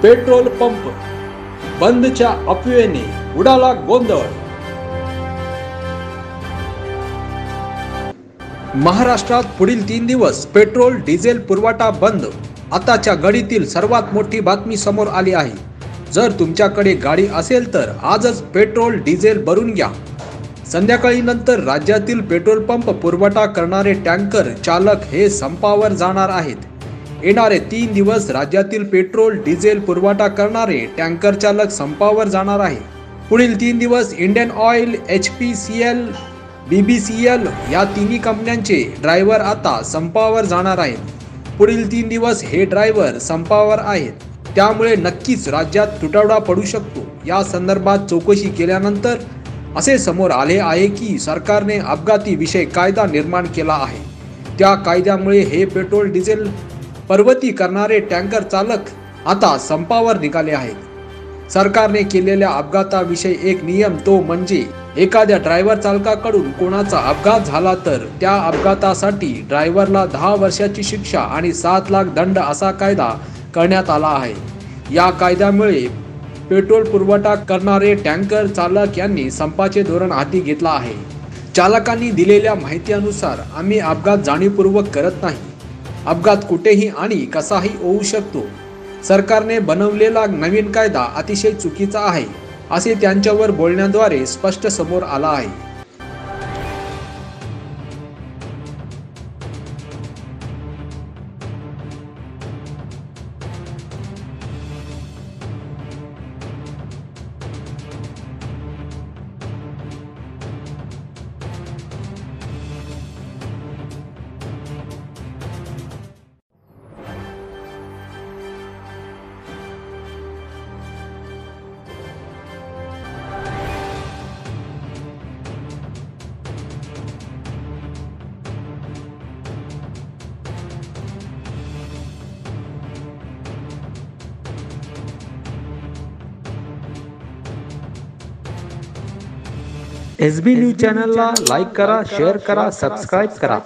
Petrol pump बंदच्या अफवेने उडाला गोंधळ। महाराष्ट्रात पुढील 3 दिवस पेट्रोल डिझेल पुरवठा बंद। आताच्या घडीतील सर्वात मोठी बातमी समोर आली आहे। जर तुमच्याकडे गाडी असेल तर आजच पेट्रोल डिझेल भरून घ्या। संध्याकाळी नंतर राज्यातील पेट्रोल पंप पुरवठा करणारे टँकर चालक हे संपावर जाणार आहेत। येणारे 3 दिवस राज्यातील पेट्रोल डिझेल पुरवठा करणारे टँकर चालक संपावर जाणार आहे। पुढील 3 दिवस इंडियन ऑइल, HPCL, BBCL या तिन्ही कंपन्यांचे ड्रायव्हर आता संपावर जाणार आहेत। पुढील 3 दिवस हे ड्रायव्हर संपावर आहेत, त्यामुळे नक्कीच राज्यात तुटवडा पडू शकतो। या संदर्भात चौकशी केल्यानंतर असे समोर आले आहे की सरकारने अपघाती विषय कायदा निर्माण केला आहे। त्या कायद्यामुळे हे पेट्रोल डिझेल पर्वती करणारे टँकर चालक आता संपावर निघाले आहेत। सरकारने केलेल्या अपघाताविषयी एक नियम, तो म्हणजे एखाद्या ड्रायव्हर चालकाकडून कोणाचा अपघात झाला तर त्या अपघातासाठी ड्रायव्हरला 10 वर्षाची शिक्षा आणि 7 लाख दंड असा कायदा करण्यात आला आहे। या कायद्यामुळे पेट्रोल पुरवठा करणारे टँकर चालक यांनी संपाचे धोरण हाती घेतला आहे। चालकांनी दिलेल्या माहितीनुसार आम्ही अपघात जाणीवपूर्वक करत नाही। अपघात कुठेही आणि कसाही होऊ शकतो। सरकारने बनवलेला नवीन कायदा अतिशय चुकीचा आहे, असे त्यांच्यावर बोलण्याद्वारे स्पष्ट समोर आला आहे। SB न्यूज चॅनलला लाईक करा, शेअर करा, सबस्क्राईब करा।